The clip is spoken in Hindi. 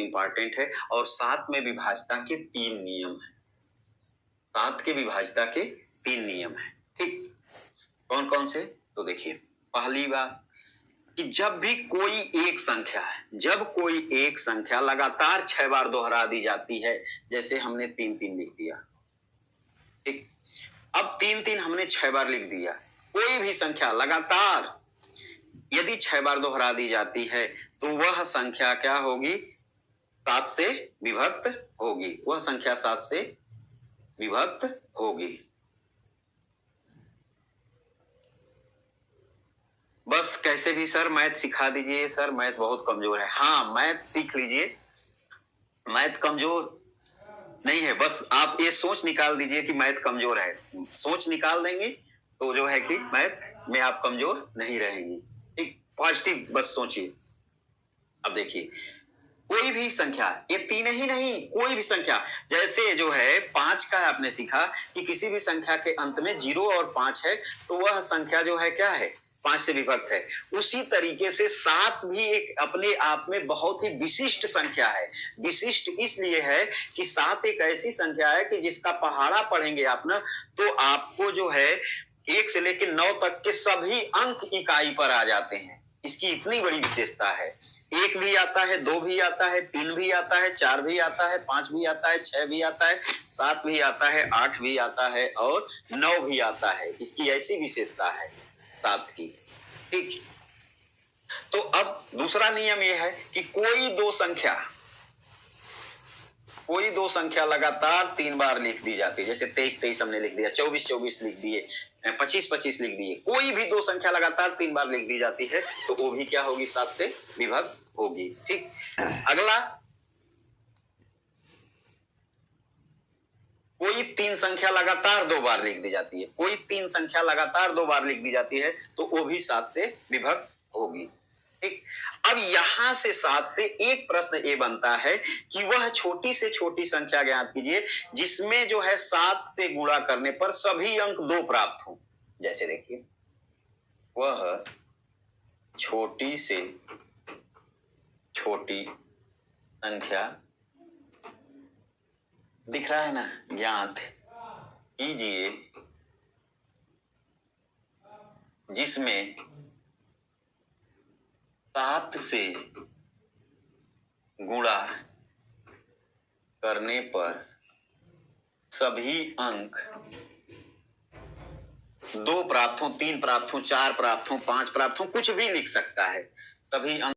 इंपॉर्टेंट है और 7 में विभाज्यता के 3 नियम है। 7 के विभाज्यता के 3 नियम है। ठीक, कौन कौन से? तो देखिए, पहली बात कि जब भी कोई एक संख्या है, जब कोई एक संख्या लगातार 6 बार दोहरा दी जाती है, जैसे हमने 3-3 लिख दिया। ठीक, अब 3-3 हमने 6 बार लिख दिया। कोई भी संख्या लगातार यदि 6 बार दोहरा दी जाती है तो वह संख्या क्या होगी? 7 से विभक्त होगी। वह संख्या 7 से विभक्त होगी। बस कैसे भी सर मैथ सिखा दीजिए। सर मैथ बहुत कमजोर है। हाँ, मैथ सीख लीजिए, मैथ कमजोर नहीं है। बस आप ये सोच निकाल दीजिए कि मैथ कमजोर है। सोच निकाल देंगे तो जो है कि मैथ में आप कमजोर नहीं रहेंगी। ठीक, पॉजिटिव बस सोचिए। अब देखिए, कोई भी संख्या, ये 3 ही नहीं, कोई भी संख्या, जैसे जो है 5 का आपने सीखा कि किसी भी संख्या के अंत में 0 और 5 है तो वह संख्या जो है क्या है? 5 से विभक्त है। उसी तरीके से 7 भी एक अपने आप में बहुत ही विशिष्ट संख्या है। विशिष्ट इसलिए है कि 7 एक ऐसी संख्या है कि जिसका पहाड़ा पढ़ेंगे आप ना, तो आपको जो है 1 से लेकर 9 तक के सभी अंक इकाई पर आ जाते हैं। इसकी इतनी बड़ी विशेषता है। 1 भी आता है, 2 भी आता है, 3 भी आता है, 4 भी आता है, 5 भी आता है, 6 भी आता है, 7 भी आता है, 8 भी आता है और 9 भी आता है। इसकी ऐसी विशेषता है 7 की। ठीक, तो अब दूसरा नियम यह है कि कोई दो संख्या लगातार 3 बार लिख दी जाती है। जैसे 23-23 हमने लिख दिया, 24-24 लिख दिए, 25-25 लिख दिए। कोई भी दो संख्या लगातार 3 बार लिख दी जाती है तो वो भी क्या होगी? 7 से विभक्त होगी। ठीक, अगला, कोई 3 संख्या लगातार 2 बार लिख दी जाती है। कोई 3 संख्या लगातार 2 बार लिख दी जाती है तो वो भी 7 से विभक्त होगी। ठीक, अब यहां से 7 से एक प्रश्न ये बनता है कि वह छोटी से छोटी संख्या ज्ञात कीजिए जिसमें जो है 7 से गुणा करने पर सभी अंक 2 प्राप्त हो। जैसे देखिए, वह छोटी से छोटी संख्या दिख रहा है ना, ज्ञात कीजिए जिसमें 7 से गुणा करने पर सभी अंक 2 प्राप्त हो, 3 प्राप्त हो, 4 प्राप्त हो, 5 प्राप्त हो, कुछ भी लिख सकता है। सभी अंक